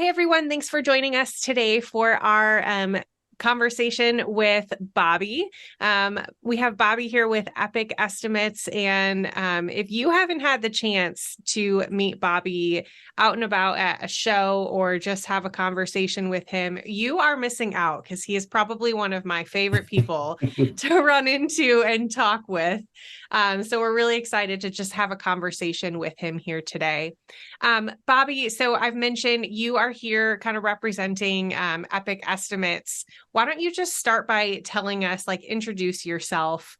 everyone. Thanks for joining us today for our conversation with Bobby. We have Bobby here with Epic Estimates. And if you haven't had the chance to meet Bobby out and about at a show or just have a conversation with him, you are missing out because he is probably one of my favorite people to run into and talk with. So we're really excited to just have a conversation with him here today. Bobby, so I've mentioned you are here kind of representing Epic Estimates. Why don't you just start by telling us, introduce yourself,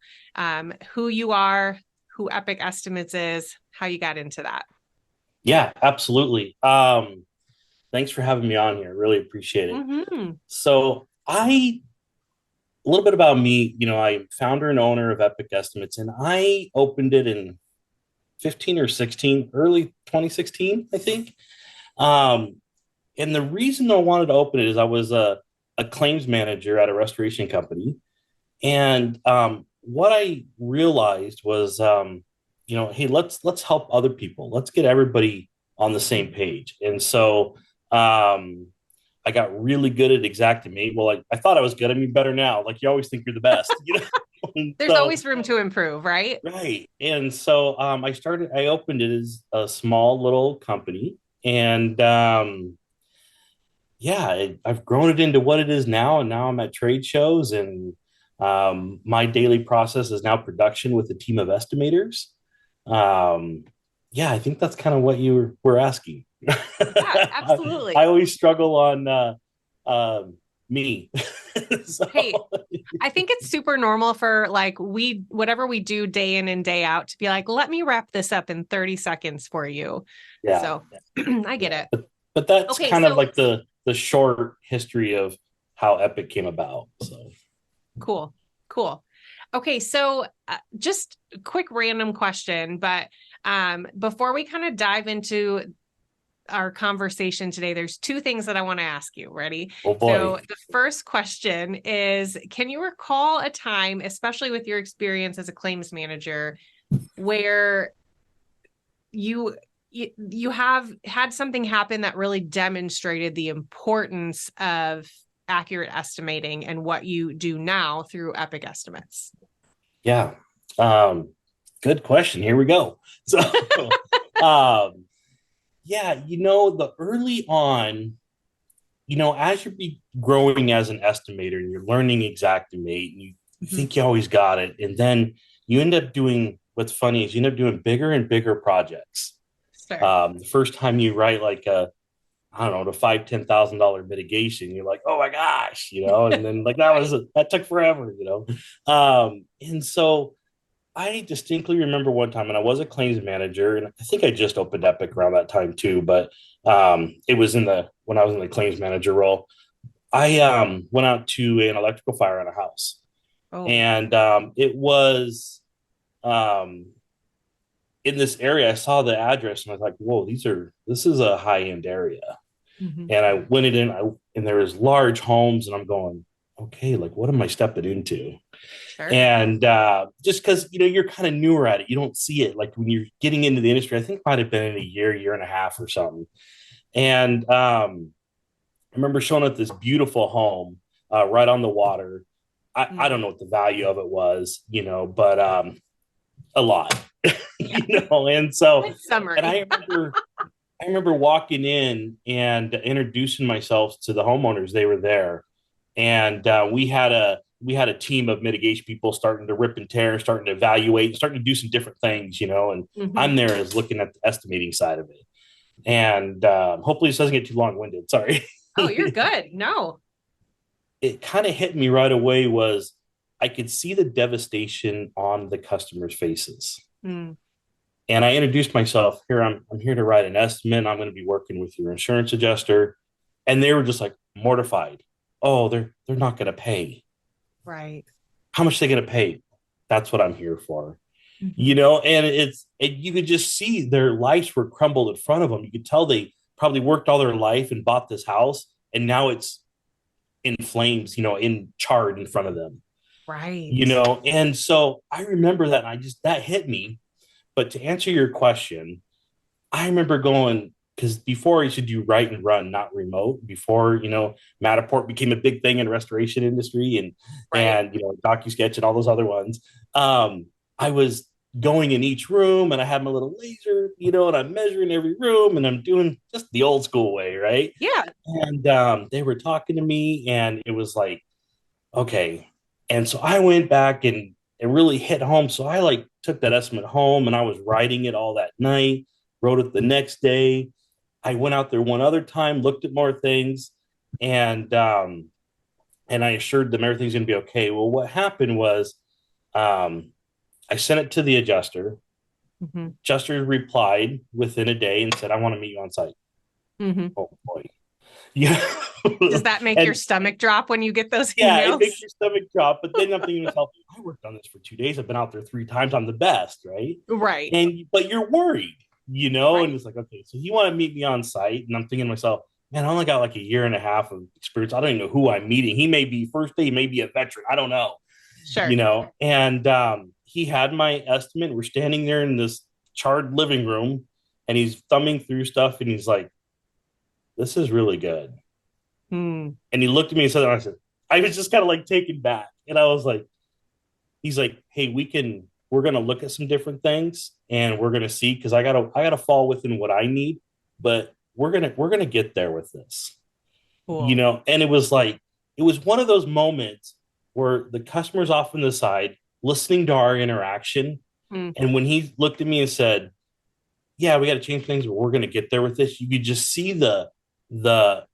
who you are, who Epic Estimates is, how you got into that. Yeah, absolutely. Thanks for having me on here. Really appreciate it. Mm-hmm. A little bit about me, I'm founder and owner of Epic Estimates, and I opened it in 15 or 16, early 2016, I think. Um, and the reason I wanted to open it is I was a claims manager at a restoration company. And what I realized was, hey, let's help other people. Let's get everybody on the same page. And so I got really good at Xactimate. Well, I thought I was good. I mean, better now. Like you always think you're the best, There's So always room to improve, right? right. And so I opened it as a small little company. And yeah, I've grown it into what it is now. And now I'm at trade shows, and my daily process is now production with a team of estimators. Um, yeah, I think that's kind of what you were asking. Yeah, I absolutely. always struggle on me. So, Hey, I think it's super normal for whatever we do day in and day out to be like, let me wrap this up in 30 seconds for you. yeah, So I get yeah. it. But that's Okay, kind of so like the short history of how Epic came about. So cool. Cool. Okay, so just a quick random question, but before we kind of dive into our conversation today, there's two things that I want to ask you. Ready? oh So boy. the first question is, can you recall a time, especially with your experience as a claims manager, where you have had something happen that really demonstrated the importance of accurate estimating and what you do now through Epic Estimates? Yeah. Um, Good question. Here we go. So um yeah, the early on, as you're growing as an estimator and you're learning Xactimate, and you Mhm. think you always got it. And then you end up doing what's funny is you end up doing bigger and bigger projects. Sure. The first time you write like I don't know, the $5,000-$10,000 mitigation, you're like, oh my gosh, and then like Right. that took forever, and so I distinctly remember one time, and I was a claims manager, and I think I just opened Epic around that time too. But it was when I was in the claims manager role. I went out to an electrical fire on a house, Oh. and it was um, in this area. I saw the address, and I was like, "Whoa, this is a high end area." Mhm. And I went and there was large homes, and I'm going, "Okay, like what am I stepping into?" Sure. And just because you're kind of newer at it, you don't see it like when you're getting into the industry. I think it might have been in a year and a half or something. And I remember showing up this beautiful home right on the water. I Mm. don't know what the value of it was, but a lot. Yeah. And so, Good and summary. I remember walking in and introducing myself to the homeowners. They were there, and we had a team of mitigation people starting to rip and tear, starting to evaluate, starting to do some different things, and Mhm. I'm there as looking at the estimating side of it. And hopefully this doesn't get too long-winded. Sorry. Oh, you're good. No. It kind of hit me right away was I could see the devastation on the customers' faces. Mm. And I introduced myself here. I'm here to write an estimate. I'm going to be working with your insurance adjuster. And they were just like mortified. Oh, they're not going to pay. Right. How much are they going to pay? That's what I'm here for. Mhm. And you could just see their lives were crumbled in front of them. You could tell they probably worked all their life and bought this house, and now it's in flames, in charred in front of them. Right. And so I remember that, and that hit me. But to answer your question, I remember going, because before you should do write and run, not remote. Before, Matterport became a big thing in the restoration industry, and Right. DocuSketch and all those other ones. I was going in each room, and I had my little laser, and I'm measuring every room, and I'm doing just the old school way, right? Yeah. And they were talking to me, and it was like, okay. And so I went back, and it really hit home. So I like took that estimate home, and I was writing it all that night, wrote it the next day. I went out there one other time, looked at more things, and I assured them everything's going to be okay. Well, what happened was, um, I sent it to the adjuster. Mm-hmm. Adjuster replied within a day and said, "I want to meet you on site." Mm-hmm. Oh boy, yeah. Does that make your And stomach drop when you get those yeah, it makes emails? your stomach drop. But then I'm thinking to myself, I worked on this for 2 days. I've been out there 3 times. I'm the best, right? Right. But you're worried, and Right. it's like, okay, so he wanted to meet me on site, and I'm thinking to myself, man, I only got like a year and a half of experience. I don't even know who I'm meeting. He may be first day, he may be a veteran. I don't know, Sure. And he had my estimate. We're standing there in this charred living room, and he's thumbing through stuff, and he's like, "This is really good." Hmm. And he looked at me and said, and I said, I was just kind of like taken back, and I was like, he's like, "Hey, we're gonna look at some different things, and we're gonna see because I gotta fall within what I need, but we're gonna get there with this, Cool. And it was one of those moments where the customer's off on the side listening to our interaction, Hmm. and when he looked at me and said, "Yeah, we got to change things, but we're gonna get there with this," you could just see the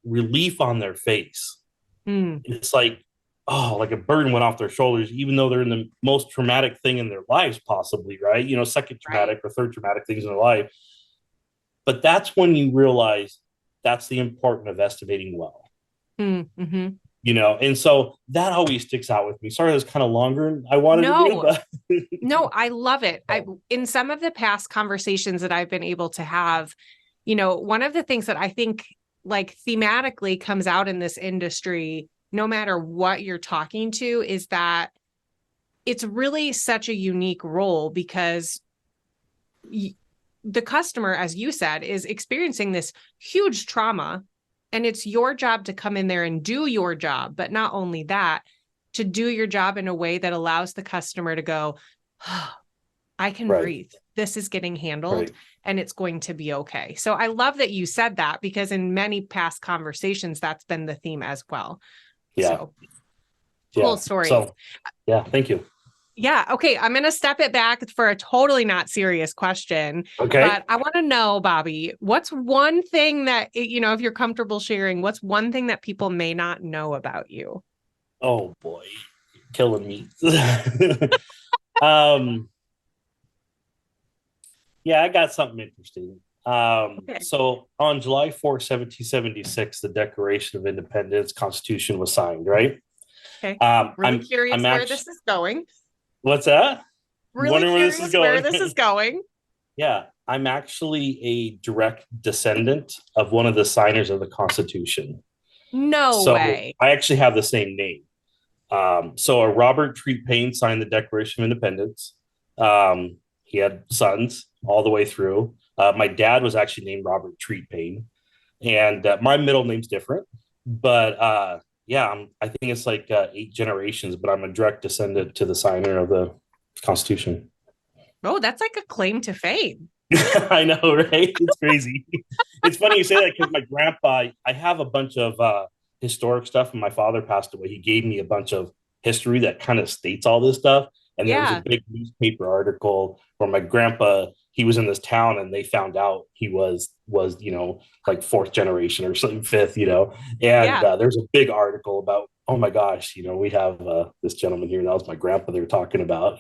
relief on their face. Hmm. It's like, oh, like a burden went off their shoulders, even though they're in the most traumatic thing in their lives, possibly, right? Second Right. traumatic or third traumatic things in their life. But that's when you realize that's the importance of estimating well, Hmm. Mm-hmm. and so that always sticks out with me. Sorry, that's kind of longer than I wanted to do, No, but no, I love it. oh, In some of the past conversations that I've been able to have, one of the things that I think like thematically comes out in this industry, no matter what you're talking to, is that it's really such a unique role because the customer, as you said, is experiencing this huge trauma. And it's your job to come in there and do your job. But not only that, to do your job in a way that allows the customer to go, oh, I can right, breathe. This is getting handled right, and it's going to be okay. So I love that you said that because in many past conversations, that's been the theme as well. yeah, So cool yeah. stories. So yeah, thank you. Yeah. Okay. I'm going to step it back for a totally not serious question, Okay. but I want to know, Bobby, what's one thing that, if you're comfortable sharing, what's one thing that people may not know about you? Oh boy, killing me. um, Yeah, I got something interesting. Okay. So on July 4th, 1776, the Declaration of Independence Constitution was signed, right? Okay. Um, Really I'm curious I'm where actually this is going. what's that? You Really wondering where this is curious where going? this is going. Yeah, I'm actually a direct descendant of one of the signers of the Constitution. No So way. I actually have the same name. So a Robert Treat Paine signed the Declaration of Independence. He had sons all the way through. My dad was actually named Robert Treat Paine, and my middle name's different. But yeah, I think it's like 8 generations, but I'm a direct descendant to the signer of the Constitution. Oh, that's like a claim to fame. I know, right? It's crazy. It's funny you say that because my grandpa, I have a bunch of historic stuff. When my father passed away, he gave me a bunch of history that kind of states all this stuff. And there was a Yeah. big newspaper article where my grandpa, he was in this town and they found out he was like fourth generation or something, fifth, and Yeah. there's a big article about, oh my gosh, we have this gentleman here. That was my grandpa they were talking about,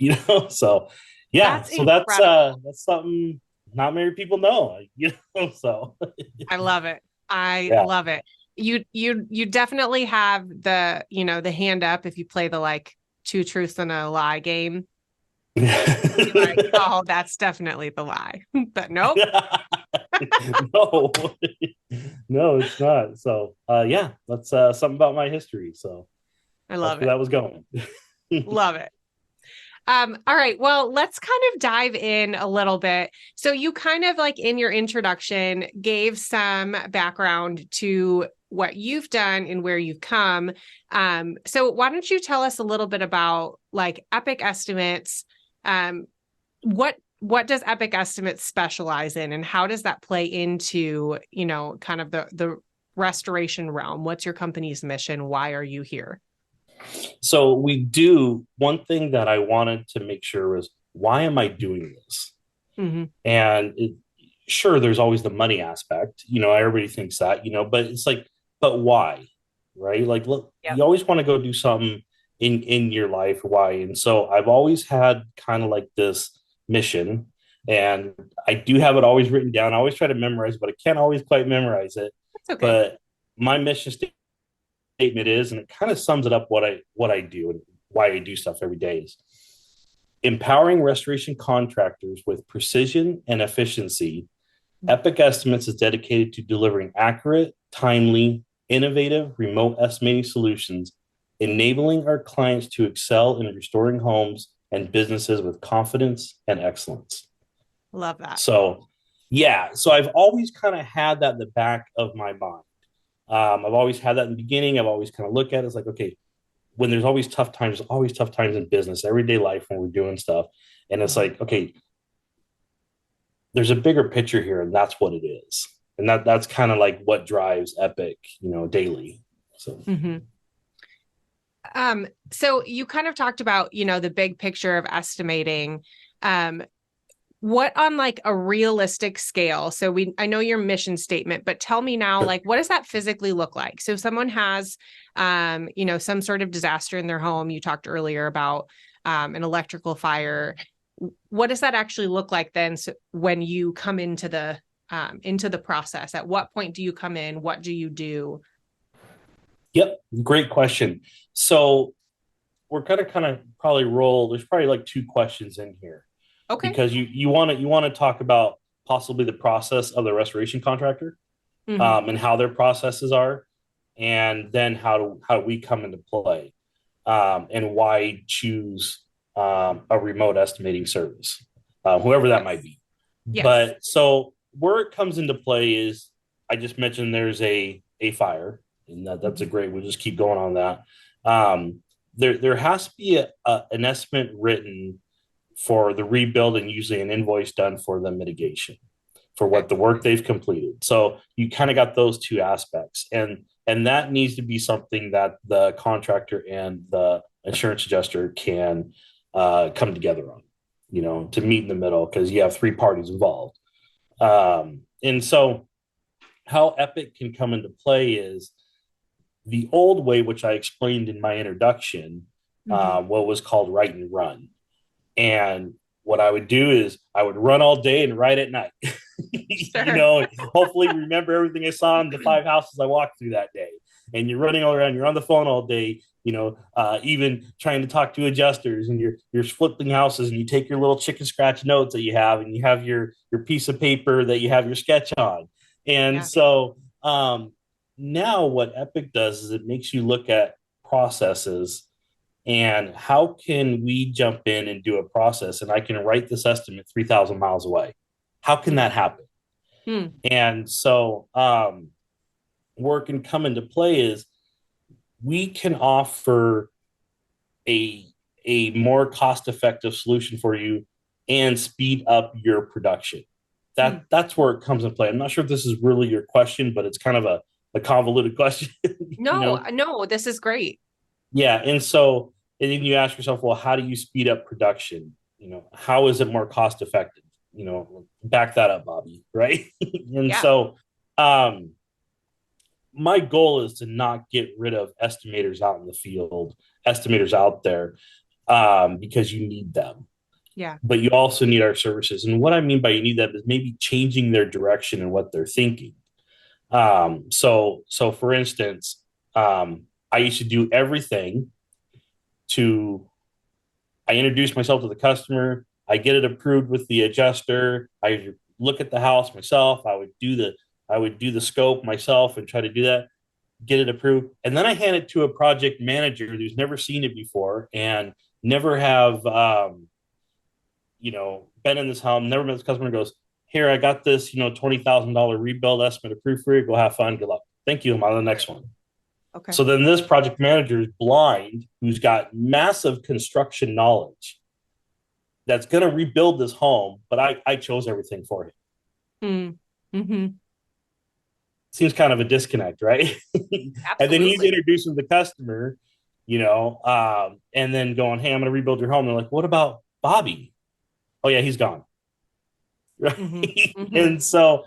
so yeah, That's so incredible. that's something not many people know, so I love it. I yeah. love it. You definitely have the hand up if you play the like two truths and a lie game. Be like, oh, that's definitely the lie. But nope. No, no, it's not. So yeah, that's something about my history. So I that's love where it. that was going. Love it. All right. Well, let's kind of dive in a little bit. So you kind of like in your introduction gave some background to what you've done and where you've come. So why don't you tell us a little bit about like Epic Estimates? What does Epic Estimates specialize in, and how does that play into, kind of the restoration realm? What's your company's mission? Why are you here? So we do one thing that I wanted to make sure was, why am I doing this? Mm-hmm. And sure, there's always the money aspect, everybody thinks that, but it's like, but why? Right? Like, look, Yep. you always want to go do something in your life. Why? And so I've always had kind of like this mission, and I do have it always written down. I always try to memorize, but I can't always quite memorize it. That's okay. But my mission statement is, and it kind of sums it up what I do and why I do stuff every day, is empowering restoration contractors with precision and efficiency. Epic Estimates is dedicated to delivering accurate, timely, innovative remote estimating solutions, enabling our clients to excel in restoring homes and businesses with confidence and excellence. Love that. So, yeah, so I've always kind of had that in the back of my mind. I've always had that in the beginning. I've always kind of looked at it as like, okay, when there's always tough times in business, everyday life when we're doing stuff. And it's like, okay, there's a bigger picture here, and that's what it is. And that's kind of like what drives Epic, daily. So Mm-hmm. So you kind of talked about, the big picture of estimating. What on like a realistic scale? So I know your mission statement, but tell me now, like, what does that physically look like? So if someone has, some sort of disaster in their home, you talked earlier about an electrical fire. What does that actually look like then? So when you come into the process, at what point do you come in? What do you do? yep, great question. So we're gonna kind of probably roll. There's probably like two questions in here, Okay. because you want to talk about possibly the process of the restoration contractor, Mm-hmm. and how their processes are, and then how we come into play, and why choose a remote estimating service, whoever that might Yes. be. Yes. But so where it comes into play is, I just mentioned there's a fire, and that's a great. We'll just keep going on that. Um, there has to be an estimate written for the rebuild, and usually an invoice done for the mitigation for Okay. what the work they've completed. So you kind of got those two aspects, and that needs to be something that the contractor and the insurance adjuster can come together on, to meet in the middle, because you have three parties involved. And so how Epic can come into play is the old way, which I explained in my introduction, Mm-hmm. what was called write and run. And what I would do is I would run all day and write at night. Sure. Hopefully remember everything I saw in the five houses I walked through that day. And you're running all around, you're on the phone all day, even trying to talk to adjusters, and you're flipping houses, and you take your little chicken scratch notes that you have, and you have your piece of paper that you have your sketch on. And Yeah. so now what Epic does is it makes you look at processes, and how can we jump in and do a process, and I can write this estimate 3,000 miles away. How can that happen? Hmm. And so where it can come into play is, we can offer a more cost effective solution for you and speed up your production. That's where it comes into play. I'm not sure if this is really your question, but it's kind of a convoluted question. No, no, this is great. Yeah. And so, and then you ask yourself, well, how do you speed up production? How is it more cost effective? Back that up, Bobby. Right. And Yeah. so, my goal is to not get rid of estimators out in the field, estimators out there, because you need them. Yeah. But you also need our services. And what I mean by you need them is maybe changing their direction and what they're thinking. So for instance, I used to do everything to, I introduce myself to the customer, I get it approved with the adjuster, I look at the house myself, I would do the scope myself and try to do that. get it approved, and then I hand it to a project manager who's never seen it before and never have been in this home, never met this customer. Goes, here, I got this $20,000 rebuild estimate approved for you. Go have fun. Good luck. Thank you. I'm on the next one. Okay. So then this project manager is blind, who's got massive construction knowledge, that's going to rebuild this home, but I chose everything for him. Mm-hmm. Seems kind of a disconnect, right? And then he's Absolutely. introducing the customer, and then going, hey, I'm going to rebuild your home. And they're like, what about Bobby? Oh, yeah, he's gone. Right. Mm-hmm. Mm-hmm. And so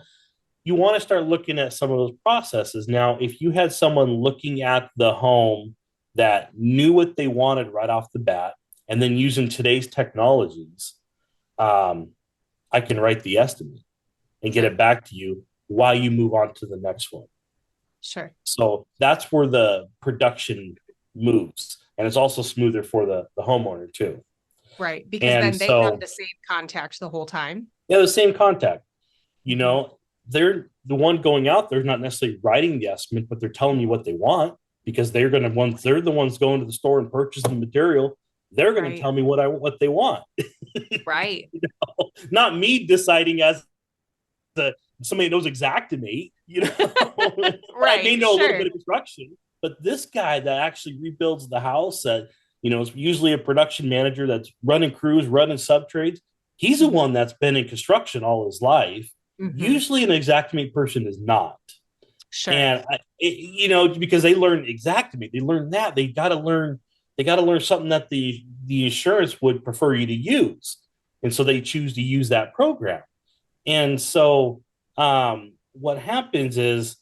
you want to start looking at some of those processes. Now, if you had someone looking at the home that knew what they wanted right off the bat, and then using today's technologies, I can write the estimate and get it back to you while you move on to the next one. Sure. So that's where the production moves. And it's also smoother for the homeowner too. Right. Because And then they have so, the same contact the whole time. yeah, the same contact. Mm-hmm. They're the one going out there, not necessarily writing the estimate, but they're telling you what they want, because once they're the ones going to the store and purchasing the material, they're going to tell me what they want. Right. Not me deciding as somebody knows Xactimate, I may Right. know a little Sure. bit of construction, but this guy that actually rebuilds the house, that is usually a production manager that's running crews, running sub trades. He's the one that's been in construction all his life. Mm-hmm. Usually, an Xactimate person is not. Sure. And because they learn Xactimate, they learn that they got to learn something that the insurance would prefer you to use, and so they choose to use that program. And so, what happens is,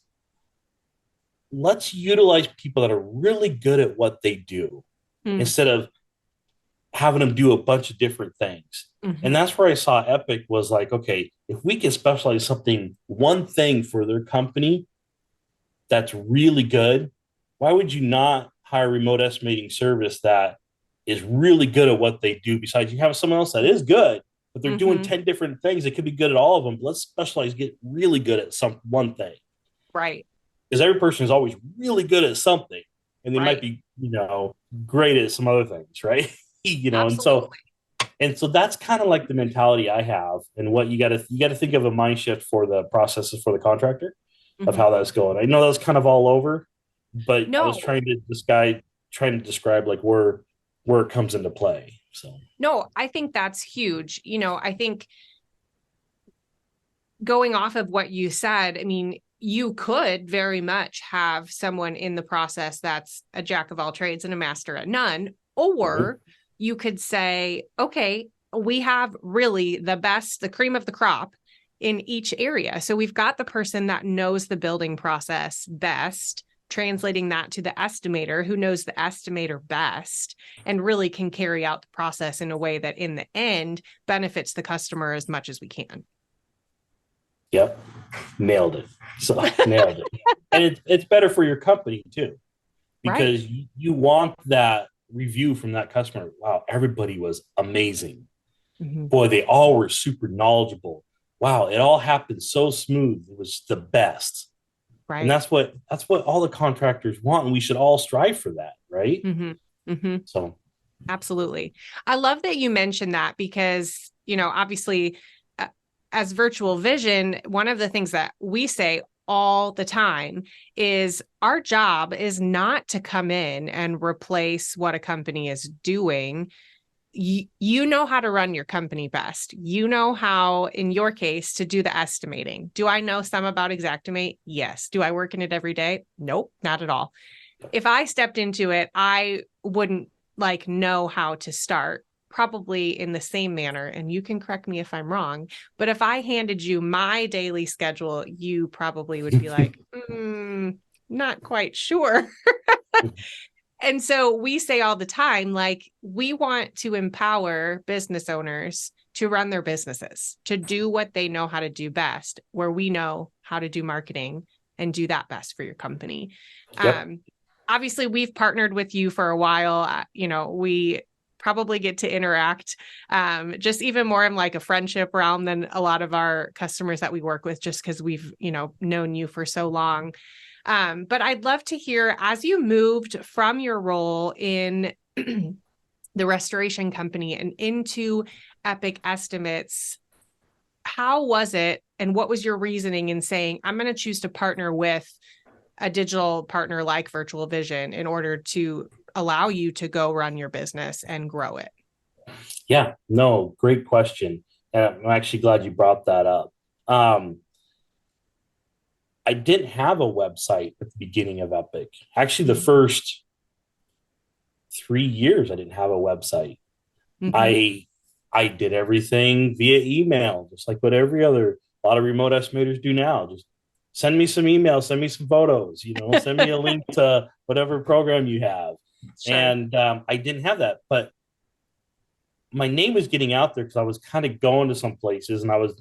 let's utilize people that are really good at what they do instead of having them do a bunch of different things. Mm-hmm. And that's where I saw Epic was like, okay, if we can specialize one thing for their company that's really good, why would you not hire a remote estimating service that is really good at what they do? Besides, you have someone else that is good, but they're doing 10 different things. They could be good at all of them, but let's specialize, get really good at one thing. Right. Because every person is always really good at something, and they might be, great at some other things, right? Absolutely. and so that's kind of like the mentality I have, and what you got to think of a mind shift for the processes for the contractor of how that's going. I know that's kind of all over, but I was trying to describe like where it comes into play. So no, I think that's huge. I think going off of what you said, I mean, you could very much have someone in the process that's a jack of all trades and a master at none, or you could say, okay, we have really the best, the cream of the crop in each area. So we've got the person that knows the building process best, translating that to the estimator who knows the estimator best and really can carry out the process in a way that in the end benefits the customer as much as we can. Yep. Nailed it. Nailed it. And it's better for your company too, because you want that review from that customer. Wow, everybody was amazing. Boy, they all were super knowledgeable. Wow, it all happened so smooth. It was the best. Right. And that's what all the contractors want, and we should all strive for that, right? So absolutely. I love that you mentioned that, because obviously as Virtual Vision, one of the things that we say all the time is our job is not to come in and replace what a company is doing. You know how to run your company best. You know how, in your case, to do the estimating. Do I know some about Xactimate? Yes. Do I work in it every day? Nope, not at all. If I stepped into it, I wouldn't know how to start, probably in the same manner. And you can correct me if I'm wrong, but if I handed you my daily schedule, you probably would be like, not quite sure. And so we say all the time, we want to empower business owners to run their businesses, to do what they know how to do best, where we know how to do marketing and do that best for your company. Yep. Obviously, we've partnered with you for a while. We probably get to interact just even more in a friendship realm than a lot of our customers that we work with, just because we've, known you for so long. But I'd love to hear, as you moved from your role in the restoration company and into Epic Estimates, how was it and what was your reasoning in saying, I'm going to choose to partner with a digital partner like Virtual Vision in order to allow you to go run your business and grow it? Yeah, no, great question. And I'm actually glad you brought that up. I didn't have a website at the beginning of Epic. Actually, the first 3 years, I didn't have a website. Mm-hmm. I did everything via email, just like what every other a lot of remote estimators do now. Just send me some emails, send me some photos, send me a link to whatever program you have. Sure. And I didn't have that, but my name was getting out there because I was kind of going to some places and I was,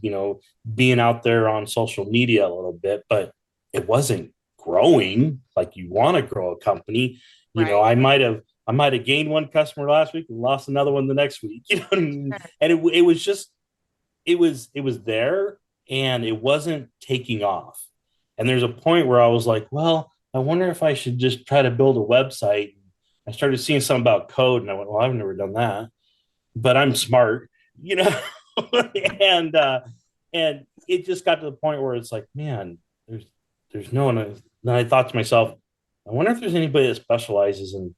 being out there on social media a little bit, but it wasn't growing like you want to grow a company. Right. I might have gained one customer last week and lost another one the next week. And it was just it was there and it wasn't taking off. And there's a point where I was like, well, I wonder if I should just try to build a website. I started seeing something about code and I went, well, I've never done that, but I'm smart, and it just got to the point where it's like, man, there's no one. And I thought to myself, I wonder if there's anybody that specializes in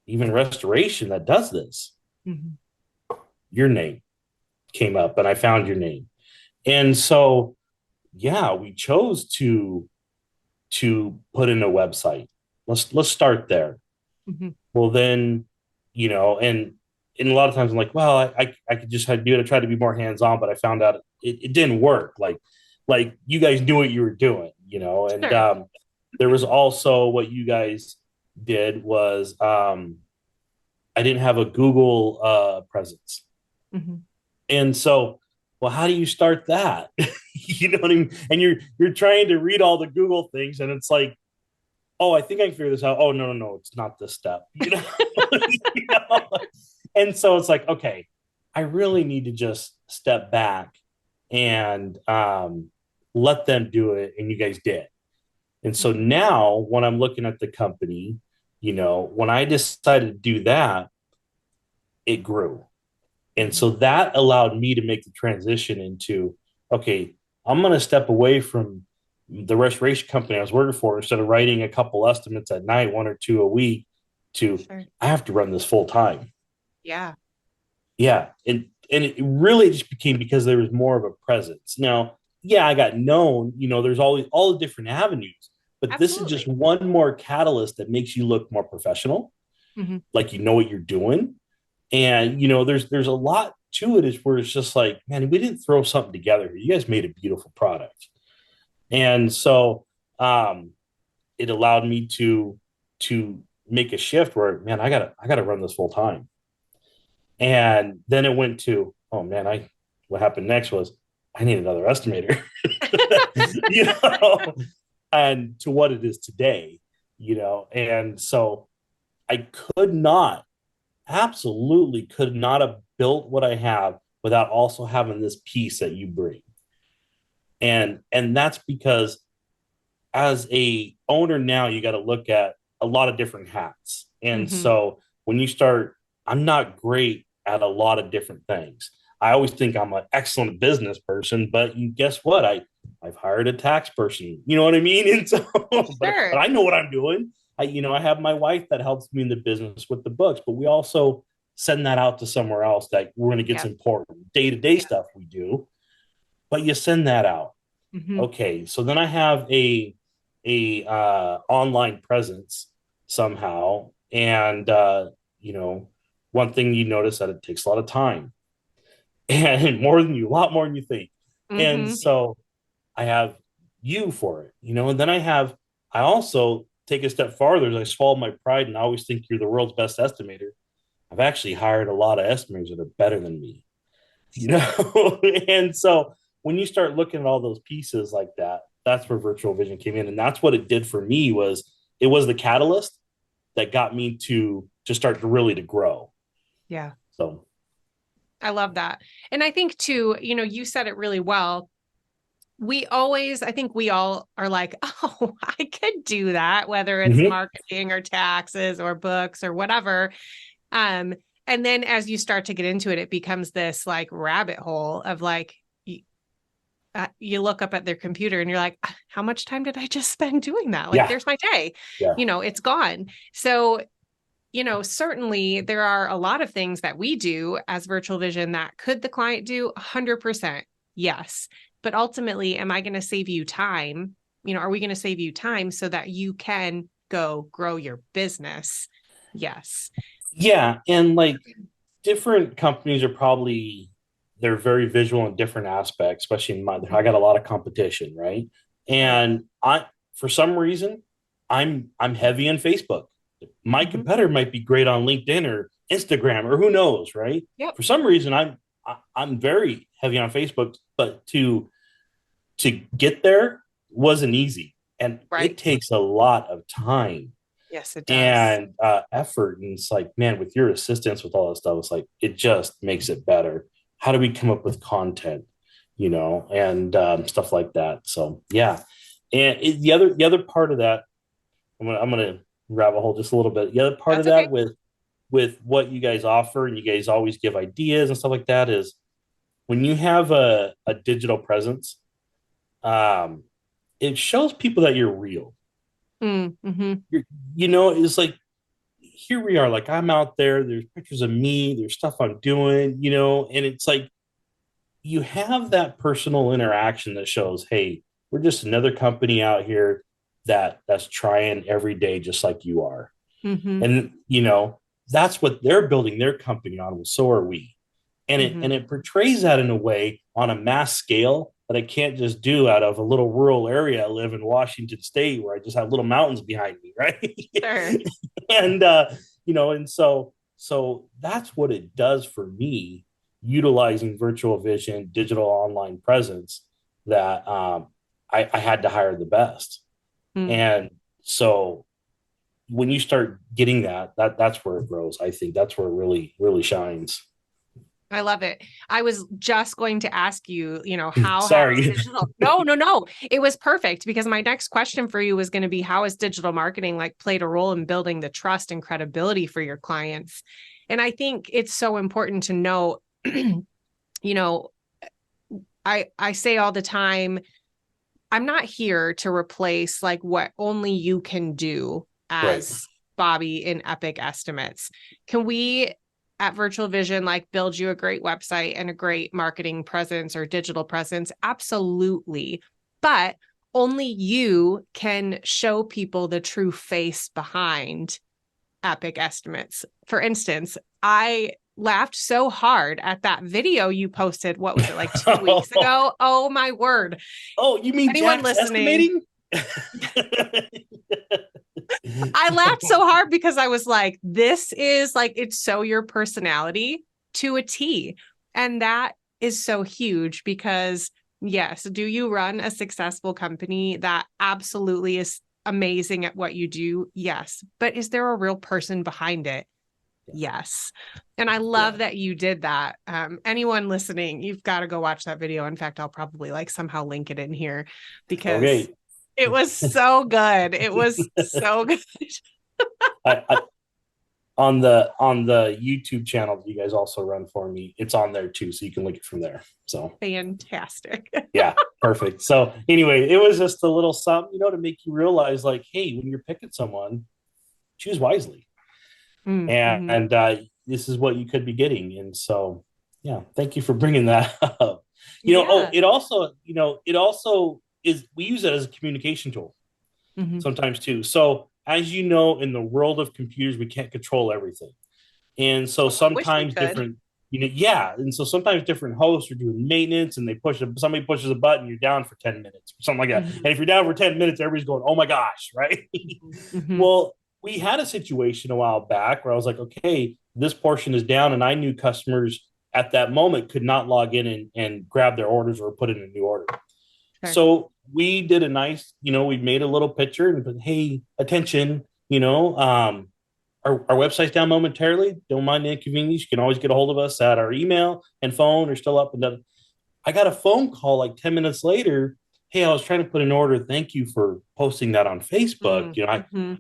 even restoration that does this. Mm-hmm. Your name came up and I found your name. And so, yeah, we chose to put in a website. Let's start there. Mm-hmm. Well, then, and a lot of times I'm like, well, I could just do it. I tried to be more hands-on, but I found out it didn't work. Like you guys knew what you were doing, and sure. There was also what you guys did was I didn't have a Google presence. Mm-hmm. And so, well, how do you start that? You know what I mean? And you're trying to read all the Google things and it's like, oh, I think I can figure this out. Oh, no, it's not this step. You know? And so it's like, okay, I really need to just step back and let them do it. And you guys did. And so now when I'm looking at the company, when I decided to do that, it grew. And so that allowed me to make the transition into, okay, I'm going to step away from the restoration company I was working for instead of writing a couple estimates at night, 1 or 2 a week, to sure. I have to run this full time. Yeah. Yeah. And it really just became because there was more of a presence. Now, yeah, I got known, there's always all the different avenues, but Absolutely. This is just one more catalyst that makes you look more professional, mm-hmm. like you know what you're doing. And, there's a lot to it is where it's just like, man, we didn't throw something together. You guys made a beautiful product. And so it allowed me to make a shift where, man, I gotta run this full time. And then it went to, oh man, what happened next was I need another estimator, and to what it is today, and so I absolutely could not have built what I have without also having this piece that you bring. And that's because as a owner now, you got to look at a lot of different hats. And mm-hmm. so when you start, I'm not great at a lot of different things. I always think I'm an excellent business person, but guess what? I've hired a tax person, you know what I mean? And so, sure. but I know what I'm doing. I have my wife that helps me in the business with the books, but we also send that out to somewhere else that we're going to get some important day-to-day stuff we do, but you send that out. Mm-hmm. Okay. So then I have a online presence somehow. And, one thing you notice that it takes a lot of time and a lot more than you think. Mm-hmm. And so I have you for it, and then I also take a step farther as I swallow my pride and I always think you're the world's best estimator. I've actually hired a lot of estimators that are better than me, and so when you start looking at all those pieces like that, that's where Virtual Vision came in. And that's what it did for me it was the catalyst that got me to start to grow. Yeah. So I love that. And I think too, you said it really well. I think we all are like, oh, I could do that, whether it's Mm-hmm. marketing or taxes or books or whatever. Um, and then as you start to get into it, it becomes this like rabbit hole of like, you look up at their computer and you're like, how much time did I just spend doing that? Like, Yeah. there's my day, Yeah. it's gone. So, certainly there are a lot of things that we do as virtual vision that could the client do 100%. Yes. But ultimately, am I going to save you time? Are we going to save you time so that you can go grow your business? Yes. Yeah. And like different companies are probably, they're very visual in different aspects, especially in my, I got a lot of competition, right? Sure. And for some reason, I'm heavy on Facebook. My Mm-hmm. competitor might be great on LinkedIn or Instagram or who knows, right? Yep. For some reason, I'm very heavy on Facebook, but to get there wasn't easy, and it Right. takes a lot of time Yes, it does. and effort. And it's like, man, with your assistance with all this stuff, it's like it just makes it better. How do we come up with content, and stuff like that? So yeah, and the other part of that, I'm gonna rabbit hole just a little bit. The other part of That's okay. that with what you guys offer, and you guys always give ideas and stuff like that, is when you have a digital presence, um, it shows people that you're real. Mm-hmm. You're, it's like here we are, like I'm out there, there's pictures of me, there's stuff I'm doing, and it's like you have that personal interaction that shows, hey, we're just another company out here that's trying every day just like you are. Mm-hmm. And that's what they're building their company on, well, so are we. And it Mm-hmm. and it portrays that in a way on a mass scale that I can't just do out of a little rural area. I live in Washington State where I just have little mountains behind me, right? Sure. And and so that's what it does for me, utilizing virtual vision, digital online presence, that I had to hire the best. Mm. And so when you start getting that's where it grows. I think that's where it really, really shines. I love it. I was just going to ask you, how has Sorry. digital, no, no, no, it was perfect because my next question for you was going to be, how has digital marketing like played a role in building the trust and credibility for your clients? And I think it's so important to know, you know, I say all the time, I'm not here to replace like what only you can do Right. as Bobby in Epic Estimates. Can we at Virtual Vision like build you a great website and a great marketing presence or digital presence? Absolutely. But only you can show people the true face behind Epic Estimates. For instance, I laughed so hard at that video you posted. What was it, like 2 weeks ago? Oh my word. Oh, you mean Anyone Jack's listening, estimating? I laughed so hard because I was like, this is like, it's so your personality to a T. And that is so huge because, yes, do you run a successful company that absolutely is amazing at what you do? Yes. But is there a real person behind it? Yes. And I Yeah. love that you did that. Anyone listening, you've got to go watch that video. In fact, I'll probably like somehow link it in here because Okay. it was so good. It was so good. I on the YouTube channel that you guys also run for me, it's on there too, so you can link it from there. So Fantastic. yeah, perfect. So anyway, it was just a little something, to make you realize, like, hey, when you're picking someone, choose wisely. Mm-hmm. And this is what you could be getting. And so, yeah, thank you for bringing that up. Yeah. It also is, we use it as a communication tool Mm-hmm. sometimes too. So as you know, in the world of computers, we can't control everything. And so Oh, I wish we sometimes could. different, yeah. And so sometimes different hosts are doing maintenance and somebody pushes a button, you're down for 10 minutes or something like that. Mm-hmm. And if you're down for 10 minutes, everybody's going, oh my gosh, right? Mm-hmm. Well, we had a situation a while back where I was like, okay, this portion is down. And I knew customers at that moment could not log in and grab their orders or put in a new order. Sure. So we did a nice, we made a little picture and put, hey, attention, our website's down momentarily. Don't mind the inconvenience. You can always get a hold of us at our email and phone are still up and down. I got a phone call like 10 minutes later hey, I was trying to put an order. Thank you for posting that on Facebook. Mm-hmm.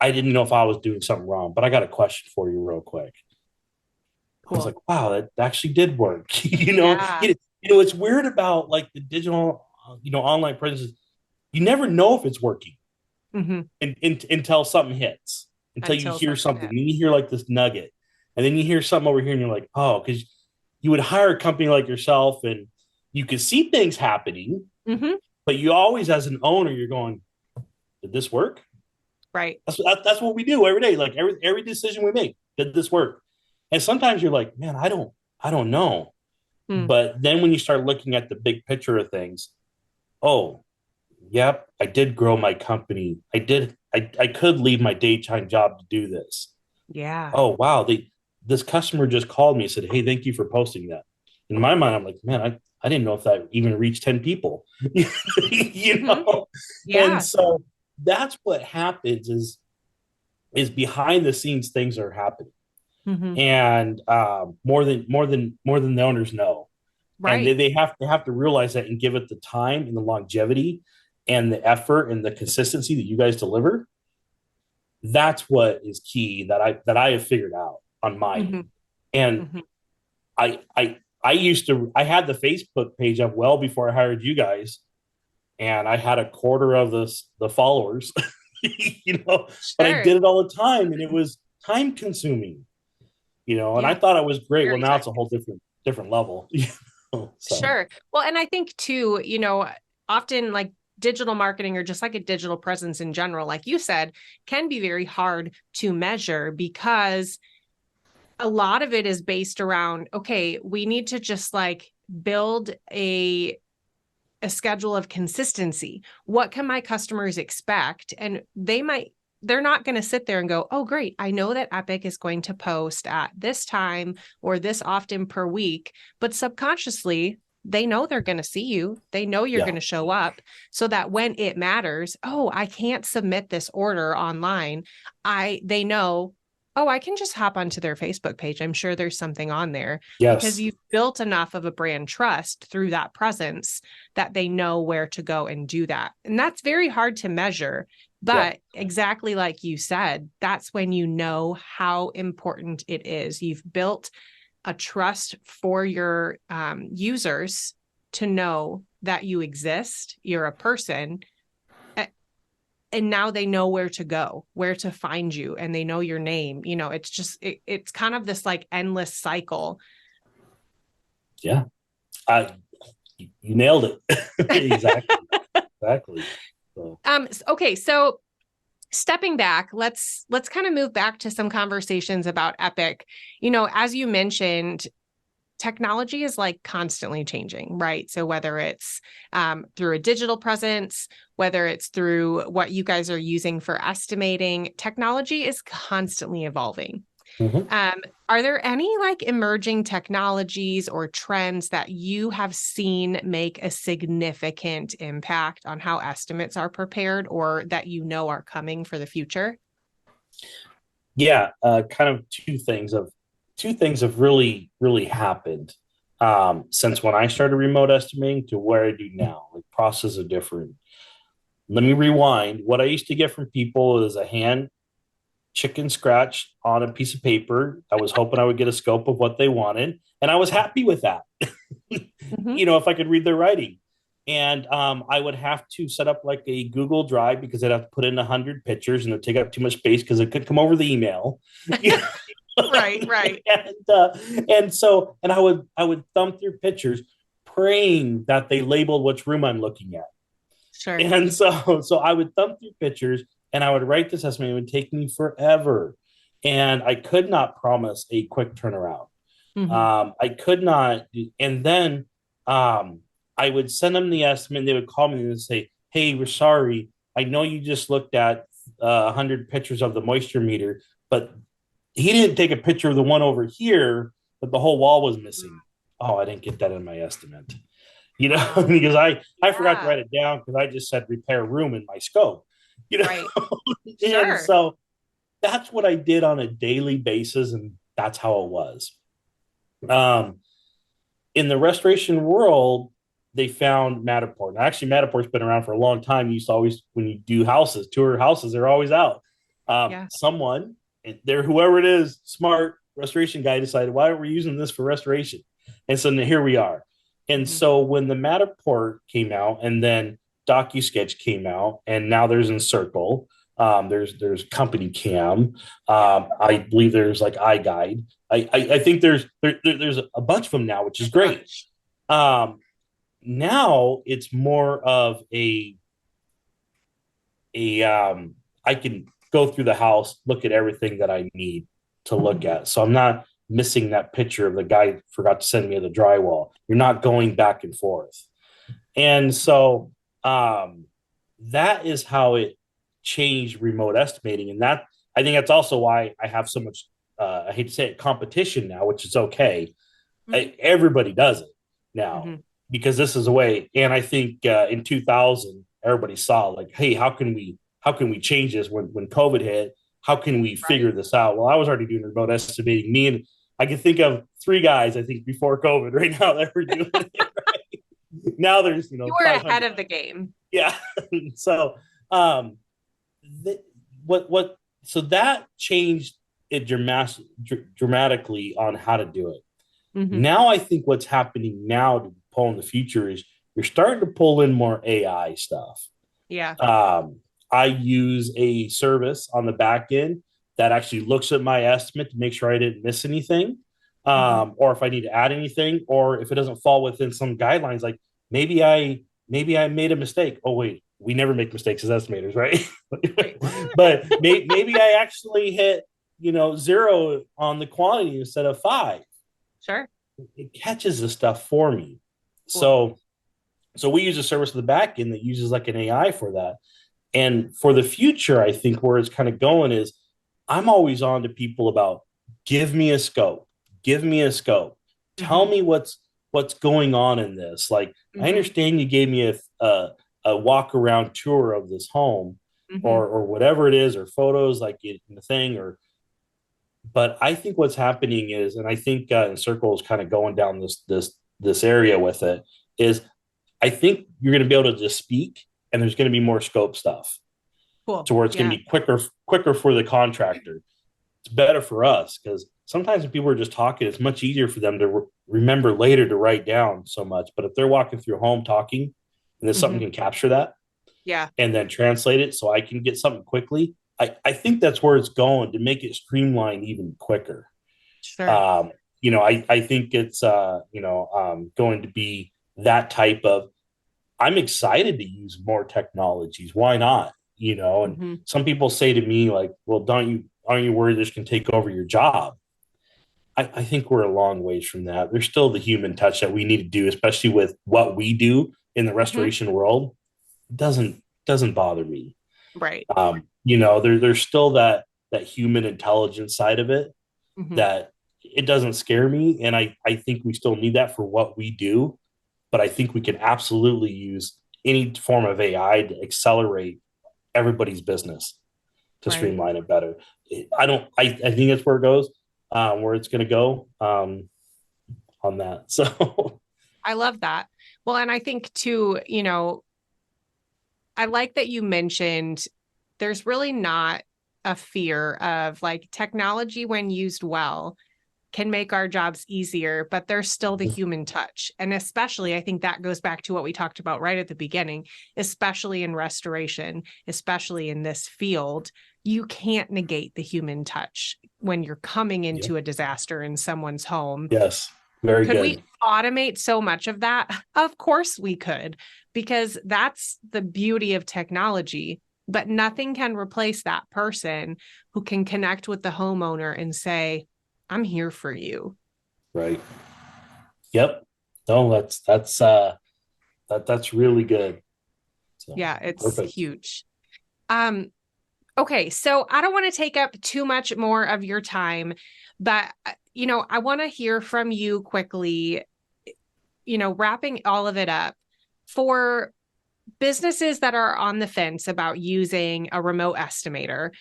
I didn't know if I was doing something wrong, but I got a question for you real quick. I was Cool. like, wow, that actually did work. Yeah. It's weird about like the digital, online presence. You never know if it's working Mm-hmm. until something hits, until you Until hear something something. hit. Then you hear like this nugget, and then you hear something over here, and you're like, oh, because you would hire a company like yourself, and you could see things happening, Mm-hmm. but you always, as an owner, you're going, did this work? Right. That's what we do every day. Like every decision we make, did this work? And sometimes you're like, man, I don't know. Mm. But then when you start looking at the big picture of things, oh, yep, I did grow my company. I could leave my daytime job to do this. Yeah. Oh wow, this customer just called me and said, hey, thank you for posting that. In my mind, I'm like, man, I didn't know if that even reached 10 people. you Mm-hmm. know? And Yeah. so that's what happens is behind the scenes things are happening. Mm-hmm. And more than the owners know. And Right. they have to realize that and give it the time and the longevity and the effort and the consistency that you guys deliver. That's what is key that I have figured out on my Mm-hmm. end. And Mm-hmm. I had the Facebook page up well before I hired you guys, and I had a quarter of the followers, but I Sure. did it all the time, and it was time consuming, and I Yeah. thought it was great. Well, Very now time it's a whole consuming. different level. So Sure. Well, and I think too, often like digital marketing or just like a digital presence in general, like you said, can be very hard to measure because a lot of it is based around, okay, we need to just like build a schedule of consistency. What can my customers expect? And they're not going to sit there and go, oh, great. I know that Epic is going to post at this time or this often per week, but subconsciously, they know they're going to see you. They know you're yeah, going to show up so that when it matters, oh, I can't submit this order online. They know, oh, I can just hop onto their Facebook page. I'm sure there's something on there because yes, you've built enough of a brand trust through that presence that they know where to go and do that. And that's very hard to measure. yeah, But exactly like you said, that's when you know how important it is. You've built a trust for your users to know that you exist, you're a person, and now they know where to go, where to find you, and they know your name. It's just, it's kind of this like endless cycle. yeah. I You nailed it. Exactly, exactly. So, Okay, so stepping back, let's kind of move back to some conversations about Epic. As you mentioned, technology is like constantly changing, right? So whether it's through a digital presence, whether it's through what you guys are using for estimating, technology is constantly evolving. mhm. Um, are there any like emerging technologies or trends that you have seen make a significant impact on how estimates are prepared or that are coming for the future? Yeah, kind of two things have really happened since when I started remote estimating to where I do now. Like processes are different. Let me rewind. What I used to get from people is a hand chicken scratch on a piece of paper. I was hoping I would get a scope of what they wanted, and I was happy with that. Mm-hmm. If I could read their writing. And I would have to set up like a Google Drive because I'd have to put in 100 pictures and it'd take up too much space because it could come over the email. Right, right. And I would thumb through pictures, praying that they labeled which room I'm looking at. Sure. And so I would thumb through pictures and I would write this estimate. It would take me forever, and I could not promise a quick turnaround. Mm-hmm. I could not. And then I would send them the estimate. And they would call me and say, "Hey, we're sorry. I know you just looked at 100 pictures of the moisture meter, but he didn't take a picture of the one over here, but the whole wall was missing. Oh, I didn't get that in my estimate, Oh, because I forgot to yeah. write it down because I just said repair room in my scope, you know, Right. and Sure. so that's what I did on a daily basis, and that's how it was. Um, in the restoration world, they found Matterport. Now, actually, Matterport's been around for a long time. You used to always, when you do houses, tour houses, they're always out. Yeah. Someone, there, whoever it is, smart restoration guy decided, why are we using this for restoration? And so here we are. And so when the Matterport came out, and then DocuSketch came out, and now there's Encircle. There's Company Cam. I believe there's like iGuide. I think there's a bunch of them now, which is great. Now it's more of I can go through the house, look at everything that I need to look at. So I'm not missing that picture of the guy who forgot to send me the drywall. You're not going back and forth. And so that is how it changed remote estimating. And that, I think that's also why I have so much, I hate to say it, competition now, which is okay. Everybody does it now because this is a way. And I think in 2000, everybody saw like, hey, how can we change this when COVID hit? How can we figure this out? Well, I was already doing remote estimating. Me and I can think of 3 guys, I think, before COVID right now that were doing it. Right? Now there's, you were ahead of the game. Yeah. So, so that changed it dramatically on how to do it. Now, I think what's happening now to pull in the future is you're starting to pull in more AI stuff. Yeah. I use a service on the back end that actually looks at my estimate to make sure I didn't miss anything, or if I need to add anything, or if it doesn't fall within some guidelines, like maybe I made a mistake. Oh wait, we never make mistakes as estimators, right? But maybe I actually hit 0 on the quantity instead of 5. Sure. It catches the stuff for me. Cool. So we use a service at the back end that uses like an AI for that. And for the future, I think where it's kind of going is I'm always on to people about give me a scope, tell me what's going on in this. Like, I understand you gave me a walk around tour of this home or whatever it is, or photos like in the thing, but I think what's happening is, and I think Encircle is kind of going down this area with it, is I think you're going to be able to just speak, and there's going to be more scope stuff. Cool. To where it's going to be quicker for the contractor. It's better for us because sometimes when people are just talking, it's much easier for them to remember later to write down so much. But if they're walking through home talking, and then something can capture that, and then translate it so I can get something quickly, I think that's where it's going to make it streamline even quicker. Sure. I think it's going to be that type of. I'm excited to use more technologies. Why not? And some people say to me like, well, aren't you worried this can take over your job? I think we're a long ways from that. There's still the human touch that we need to do, especially with what we do in the restoration world. It doesn't bother me. Right. There's still that human intelligence side of it that it doesn't scare me. And I think we still need that for what we do. But I think we can absolutely use any form of AI to accelerate everybody's business to streamline it better. I think that's where it goes, where it's going to go on that. So I love that. Well, and I think too, I like that you mentioned there's really not a fear of like technology when used well can make our jobs easier, but there's still the human touch. And especially, I think that goes back to what we talked about right at the beginning, especially in restoration, especially in this field, you can't negate the human touch when you're coming into a disaster in someone's home. Yes, very good. Could we automate so much of that? Of course we could, because that's the beauty of technology. But nothing can replace that person who can connect with the homeowner and say, I'm here for you. Right. Yep. No, that's really good. So, yeah, it's huge. Okay, so I don't want to take up too much more of your time, but I want to hear from you quickly, wrapping all of it up for businesses that are on the fence about using a remote estimator,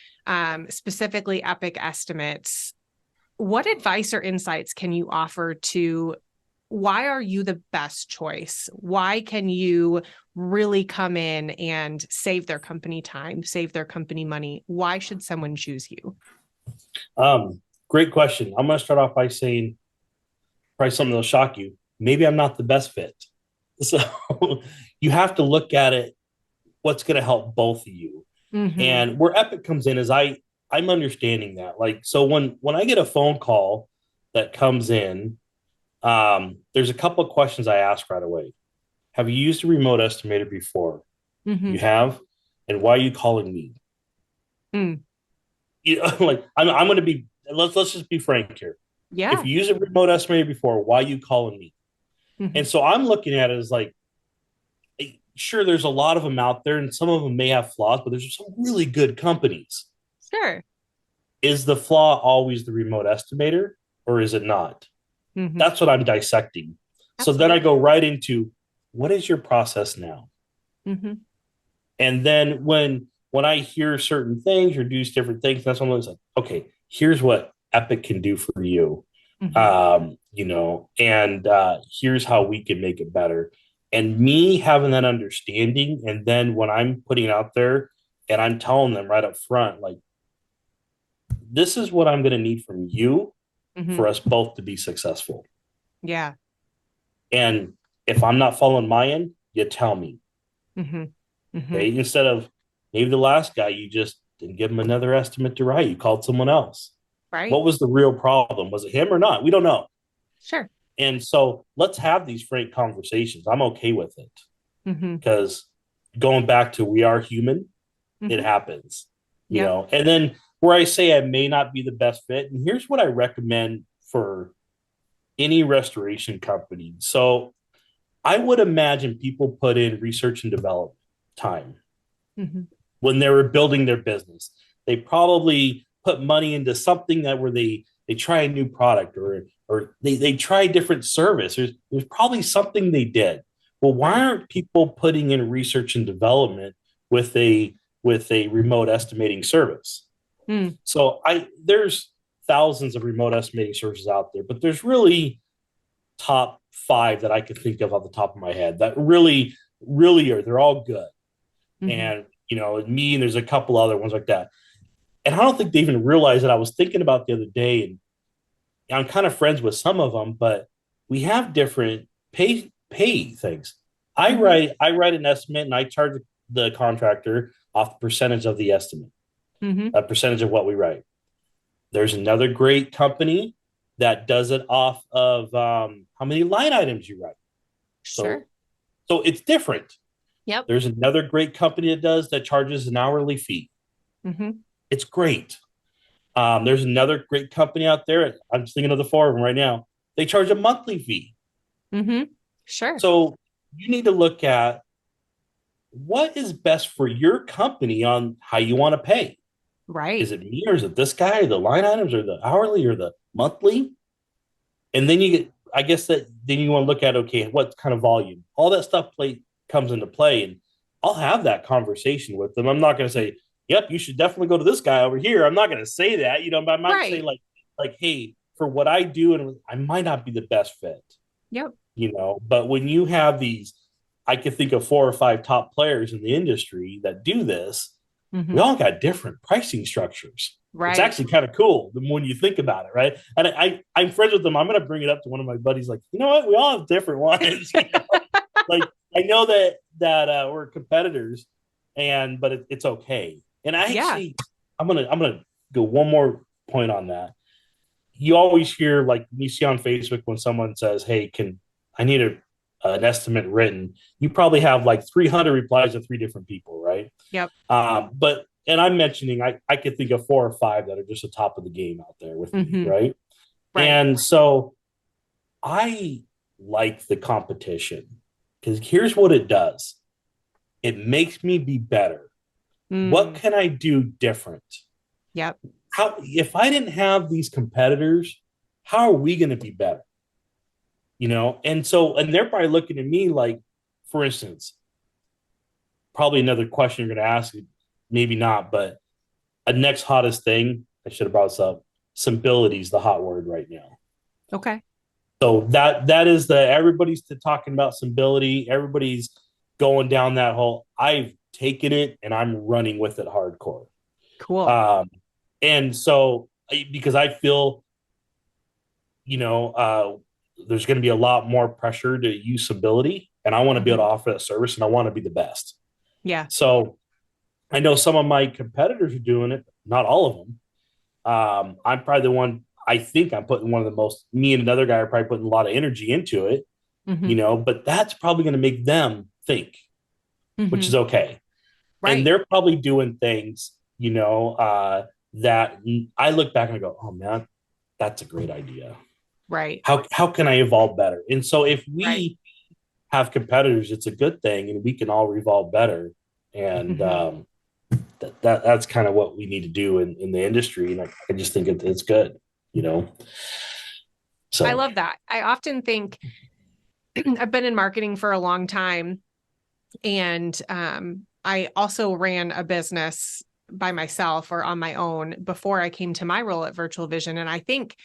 specifically Epic Estimates. What advice or insights can you offer to why are you the best choice? Why can you really come in and save their company time, save their company money? Why should someone choose you? Great question. I'm going to start off by saying probably something that'll shock you. Maybe I'm not the best fit. So you have to look at it, what's going to help both of you. Mm-hmm. And where Epic comes in is I'm understanding that. Like, so when I get a phone call that comes in, there's a couple of questions I ask right away. Have you used a remote estimator before? Mm-hmm. You have? And why are you calling me? Mm. You know, like I'm going to be. Let's just be frank here. Yeah. If you use a remote estimator before, why are you calling me? Mm-hmm. And so I'm looking at it as like, sure, there's a lot of them out there, and some of them may have flaws, but there's some really good companies. Sure. Is the flaw always the remote estimator, or is it not? Mm-hmm. That's what I'm dissecting. So then I Absolutely. go right into, what is your process now? Mm-hmm. And then when I hear certain things or do different things, that's when I was like, okay, here's what Epic can do for you. Mm-hmm. And here's how we can make it better. And me having that understanding, and then when I'm putting it out there and I'm telling them right up front, like, this is what I'm going to need from you Mm-hmm. for us both to be successful. Yeah. And if I'm not following my end, you tell me. Mm-hmm. Mm-hmm. Okay. Instead of maybe the last guy, you just didn't give him another estimate to write. You called someone else. Right. What was the real problem? Was it him or not? We don't know. Sure. And so let's have these frank conversations. I'm okay with it Mm-hmm. because going back to we are human, it Mm-hmm. happens, Yep. and then where I say I may not be the best fit. And here's what I recommend for any restoration company. So I would imagine people put in research and development time Mm-hmm. when they were building their business. They probably put money into something that where they try a new product or they try a different service. There's probably something they did. Well, why Right. aren't people putting in research and development with a remote estimating service? Mm. So there's thousands of remote estimating services out there, but there's really top five that I could think of off the top of my head that really, really are. They're all good. Mm-hmm. And me, and there's a couple other ones like that. And I don't think they even realize that. I was thinking about the other day, and I'm kind of friends with some of them, but we have different pay things. I Mm-hmm. write an estimate, and I charge the contractor off the percentage of the estimate, Mm-hmm. a percentage of what we write. There's another great company that does it off of how many line items you write. Sure. So it's different. Yep. There's another great company that charges an hourly fee. Mm-hmm. It's great. There's another great company out there. I'm just thinking of the four of them right now. They charge a monthly fee. Mm-hmm. Sure. So you need to look at what is best for your company on how you want to pay. Right. Is it me or is it this guy, or the line items, or the hourly, or the monthly? And then you get, I guess that then you want to look at, okay, what kind of volume? All that stuff comes into play. And I'll have that conversation with them. I'm not going to say, yep, you should definitely go to this guy over here. I'm not going to say that, but I might say Right. like, hey, for what I do, and I might not be the best fit, Yep. but when you have these, I could think of 4 or 5 top players in the industry that do this. Mm-hmm. We all got different pricing structures. It's Right. actually kind of cool when you think about it, right? And I'm friends with them. I'm going to bring it up to one of my buddies, like, you know what? We all have different ones. Like, I know that we're competitors, but it's okay. And I Yeah. actually, I'm gonna go one more point on that. You always hear, like, you see on Facebook when someone says, "Hey, I need an estimate written?" You probably have like 300 replies to 3 different people, right? Yep. And I'm mentioning I could think of 4 or 5 that are just the top of the game out there with me, Mm-hmm. right? Right. And so I like the competition because here's what it does. It makes me be better. What Mm. can I do different? Yep. How, if I didn't have these competitors, how are we going to be better? And they're probably looking at me like, for instance, probably another question you're going to ask, maybe not, but a next hottest thing, I should have brought this up. Symbility is the hot word right now. Okay. So that is everybody's talking about Symbility. Everybody's going down that hole. I've taken it and I'm running with it hardcore. Cool. Um, and so because I feel, there's going to be a lot more pressure to use Symbility, and I want to be able Mhm. to offer that service, and I want to be the best. Yeah. So I know some of my competitors are doing it, not all of them. I'm probably the one. I think I'm putting one of the most. Me and another guy are probably putting a lot of energy into it, Hmm. But that's probably going to make them think, which is Hmm. okay. And Right. they're probably doing things, that I look back and I go, oh man, that's a great idea. Right. How can I evolve better? And so if Right. we have competitors, it's a good thing, and we can all revolve better. And Hmm. that's kind of what we need to do in the industry. And I just think it's good, you know. I So love that. I often think I've been in marketing for a long time, and I also ran a business by myself or on my own before I came to my role at Virtual Vision. And I think,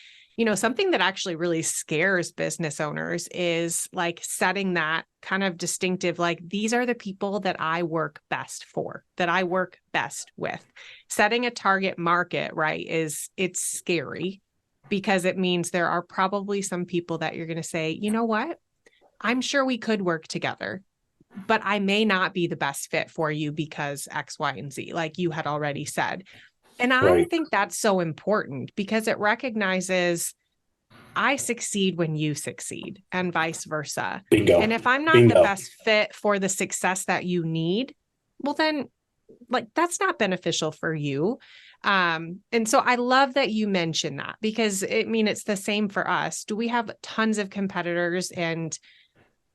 something that actually really scares business owners is like setting that kind of distinctive, like these are the people that I work best for, that I work best with. Setting a target market, right, it's scary because it means there are probably some people that you're going to say, you know what? I'm sure we could work together, but I may not be the best fit for you because X, Y, and Z, like you had already said. And I right, think that's so important because it recognizes I succeed when you succeed and vice versa. bingo, And if I'm not the bingo. best fit for the success that you need, well, then like that's not beneficial for you. And so I love that you mentioned that because it's the same for us. Do we have tons of competitors, and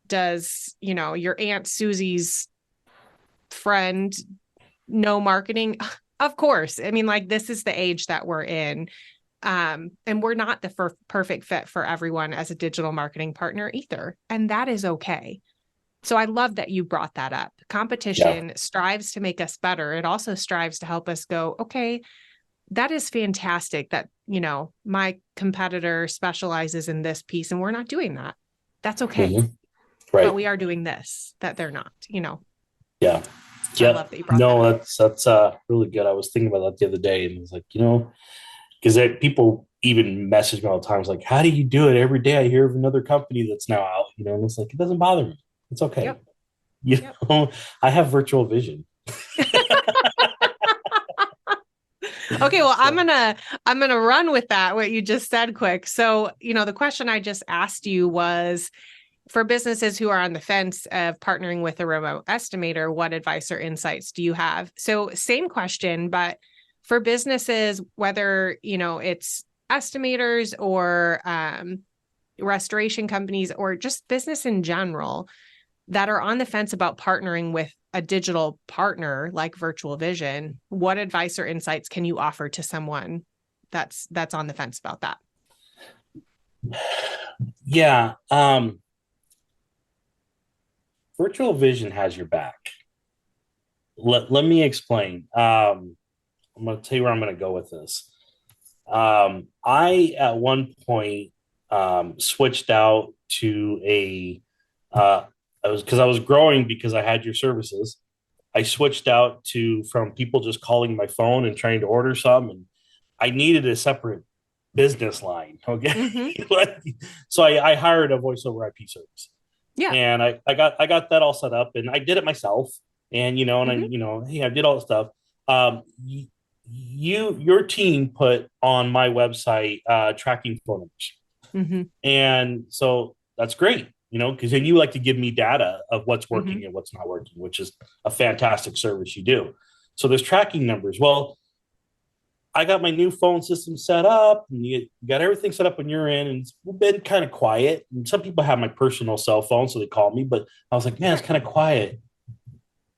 does, your Aunt Susie's friend know marketing? Of course. Like this is the age that we're in. And we're not the perfect fit for everyone as a digital marketing partner either. And that is okay. So I love that you brought that up. Yeah. Competition strives to make us better. It also strives to help us go, okay, that is fantastic that, my competitor specializes in this piece and we're not doing that. That's okay. Mm-hmm. But Right. we are doing this that they're not. Yeah. So I Yep. love that you brought that No, up. that's really good. I was thinking about that the other day, and it's like, because people even message me all the time. It's like, how do you do it? Every day I hear of another company that's now out, and it's like, it doesn't bother me. It's okay. Yep. You Yep. I have virtual vision. Okay, well, I'm So, gonna I'm gonna run with that, what you just said quick. So, the question I just asked you was for businesses who are on the fence of partnering with a remote estimator, what advice or insights do you have? So, same question, but for businesses, whether it's estimators or restoration companies or just business in general that are on the fence about partnering with a digital partner like Virtual Vision, what advice or insights can you offer to someone that's on the fence about that? yeah, virtual vision has your back. Let me explain. I'm going to tell you where I'm going to go with this. I at one point switched out to I was growing because I had your services. I switched out to from people just calling my phone and trying to order some, and I needed a separate business line. Okay, Mm-hmm. so I hired a voice over IP service, Yeah. and I got that all set up, and I did it myself, and Mm-hmm. hey, I did all the stuff. Um, your team put on my website tracking phone numbers, Mm-hmm. and so that's great, because then you like to give me data of what's Mm-hmm. working and what's not working, which is a fantastic service you do. So there's tracking numbers. Well, I got my new phone system set up, and you got everything set up on your end, and it's been kind of quiet. And some people have my personal cell phone, so they call me, but I was like, man, it's kind of quiet.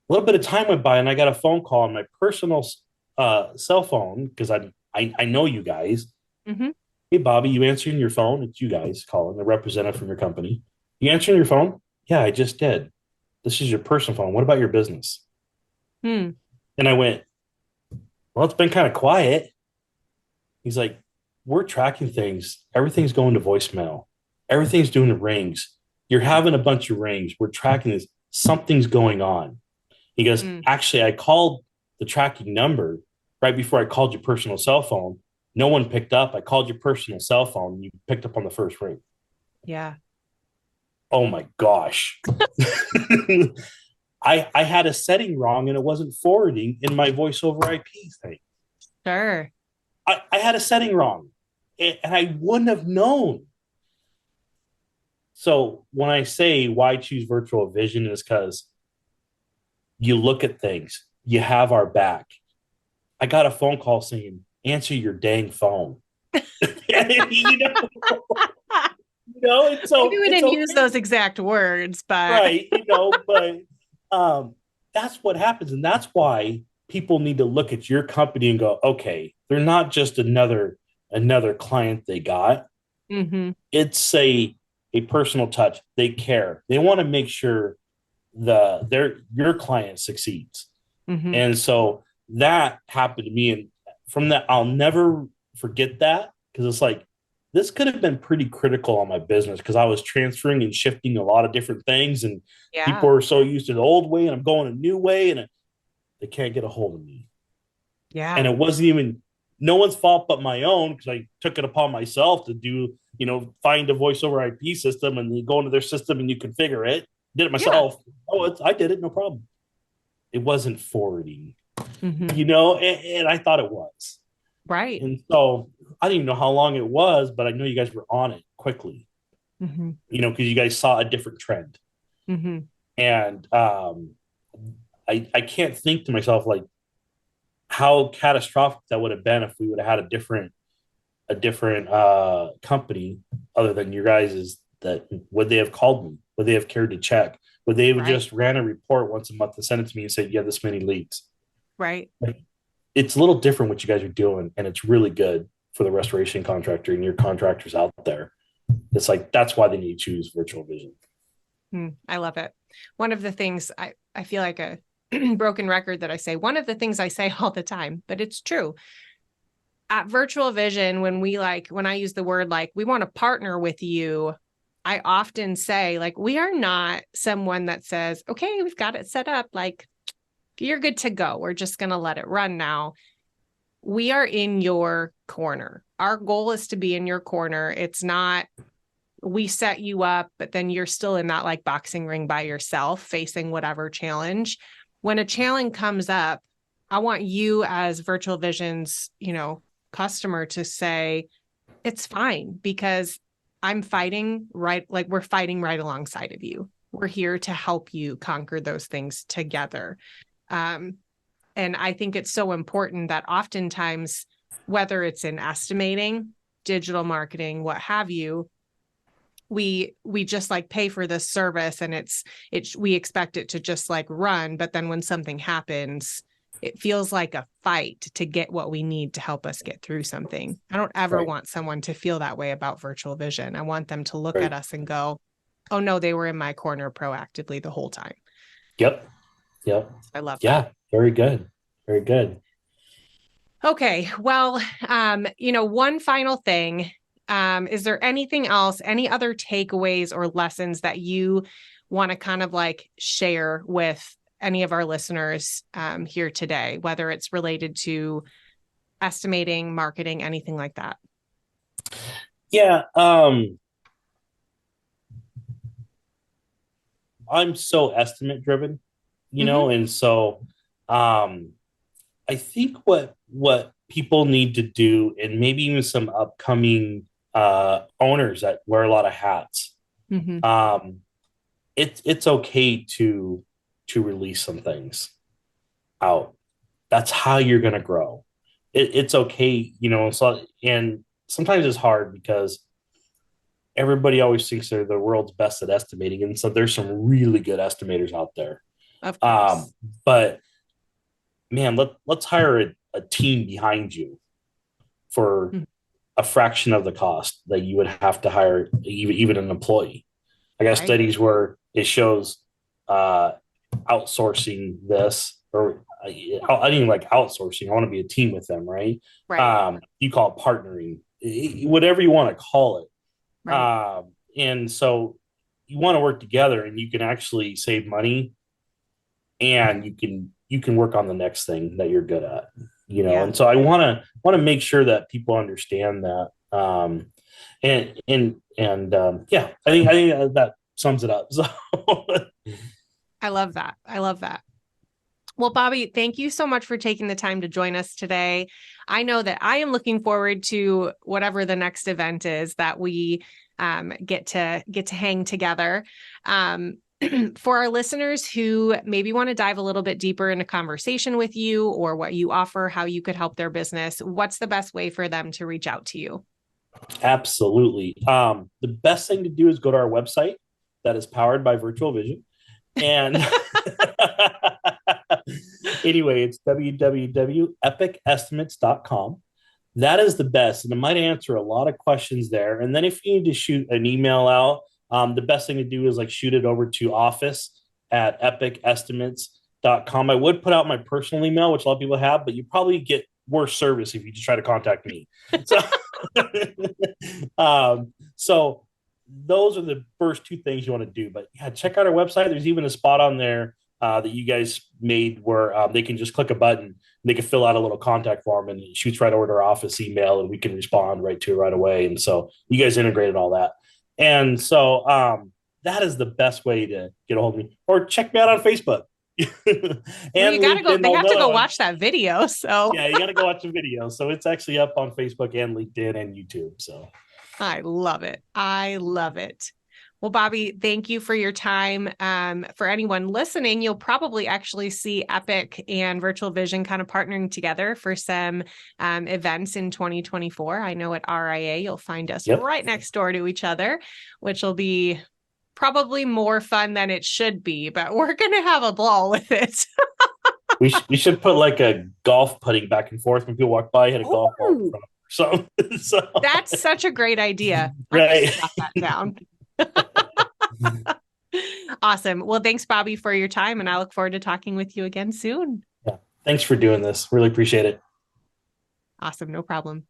A little bit of time went by, and I got a phone call on my personal cell phone because I know you guys. Mm-hmm. Hey, Bobby, you answering your phone? It's you guys calling, the representative from your company. You answering your phone? Yeah, I just did. This is your personal phone. What about your business? Hmm. And I went, well, it's been kind of quiet. He's like, we're tracking things. Everything's going to voicemail. everything's doing rings. You're having a bunch of rings. We're tracking this. Something's going on. He goes, Mm. actually, I called the tracking number right before I called your personal cell phone. No one picked up. I called your personal cell phone and you picked up on the first ring. Yeah. Oh my gosh. I had a setting wrong and it wasn't forwarding in my voice over IP thing. Sure. I had a setting wrong and I wouldn't have known. So when I say why choose virtual vision is because you look at things, you have our back. I got a phone call saying, answer your dang phone. you know, and so Maybe we it's didn't use okay, those exact words, but right? But that's what happens, and that's why people need to look at your company and go, okay, they're not just another client they got. hmm It's a personal touch. They care. They want to make sure their your client succeeds. hmm And so that happened to me. And from that, I'll never forget that because it's like, this could have been pretty critical on my business because I was transferring and shifting a lot of different things. And people Yeah. are so used to the old way and I'm going a new way and they can't get a hold of me. And Yeah. it wasn't even no one's fault but my own because I took it upon myself to do, find a voice over IP system and you go into their system and you configure it. Did it Yeah. myself. Oh, I did it, no problem. It wasn't forwarding, hmm and I thought it was. Right. And so I didn't even know how long it was, but I know you guys were on it quickly, hmm because you guys saw a different trend. hmm And I can't think to myself like how catastrophic that would have been if we would have had a different company other than your guys's. That would they have called me? Would they have cared to check? Would they have Right. just ran a report once a month and sent it to me and said, you have this many leads? Right. Like, it's a little different what you guys are doing, and it's really good for the restoration contractor and your contractors out there. It's like that's why they need to choose virtual vision. I love it. One of the things I feel like a broken record that I say, one of the things I say all the time, but it's true. At Virtual Vision, when I use the word like, we want to partner with you, I often say, like, we are not someone that says, okay, we've got it set up. Like, you're good to go. We're just going to let it run now. We are in your corner. Our goal is to be in your corner. It's not we set you up, but then you're still in that like boxing ring by yourself facing whatever challenge. When a challenge comes up, I want you as Virtual Vision's, customer to say, it's fine because I'm fighting right. Like we're fighting right alongside of you. We're here to help you conquer those things together. Um, and I think it's so important that oftentimes, whether it's in estimating, digital marketing, what have you, we just like pay for this service and we expect it to just like run. But then when something happens, it feels like a fight to get what we need to help us get through something. I don't ever Right. want someone to feel that way about Virtual Vision. I want them to look Right. at us and go, oh no, they were in my corner proactively the whole time. Yep. Yep. I love that. Yeah. Very good. Very good. Okay. Well, one final thing. Is there anything else, any other takeaways or lessons that you want to kind of like share with any of our listeners here today, whether it's related to estimating, marketing, anything like that? Yeah. I'm so estimate driven, Mm-hmm. and so um I think what people need to do, and maybe even some upcoming owners that wear a lot of hats, Mm-hmm. um, it's okay to release some things out. That's how you're gonna grow. It's okay, So and sometimes it's hard because everybody always thinks they're the world's best at estimating, and so there's some really good estimators out there. Of Um, course. but man, let's hire a team behind you for Mhm. a fraction of the cost that you would have to hire even an employee. I got Right. studies where it shows uh, outsourcing this, or I didn't even like outsourcing. I want to be a team with them, right? Right. You call it partnering, whatever you want to call it. Right. and so you want to work together, and you can actually save money, and you can work on the next thing that you're good at, Yeah. and so I want to make sure that people understand that. Yeah, I think that sums it up. So I love that. I love that. Well, Bobby, thank you so much for taking the time to join us today. I know that I am looking forward to whatever the next event is that we get to hang together. For our listeners who maybe want to dive a little bit deeper into conversation with you or what you offer, how you could help their business, what's the best way for them to reach out to you? absolutely. The best thing to do is go to our website that is powered by Virtual Vision. And anyway, it's www.epicestimates.com. That is the best. And it might answer a lot of questions there. And then if you need to shoot an email out, the best thing to do is like shoot it over to office@epicestimates.com. I would put out my personal email, which a lot of people have, but you probably get worse service if you just try to contact me. So, so those are the first two things you want to do. But yeah, check out our website. There's even a spot on there that you guys made where they can just click a button. They can fill out a little contact form, and it shoots right over to our office email, and we can respond right to it right away. And so you guys integrated all that. And so that is the best way to get a hold of me. Or check me out on Facebook. Well, you got to go. LinkedIn, They have to go although watch that video. So yeah, you got to go watch the video. So it's actually up on Facebook and LinkedIn and YouTube. So I love it. I love it. Well, Bobby, thank you for your time. For anyone listening, you'll probably actually see Epic and Virtual Vision kind of partnering together for some events in 2024. I know at RIA, you'll find us yep. right next door to each other, which will be probably more fun than it should be, but we're going to have a ball with it. We should put like a golf putting back and forth when people walk by, hit a golf ball in front of them. So That's such a great idea. Right. Jot that down. Awesome. Well, thanks, Bobby, for your time, and I look forward to talking with you again soon. Yeah. Thanks for doing this. Really appreciate it. Awesome. No problem.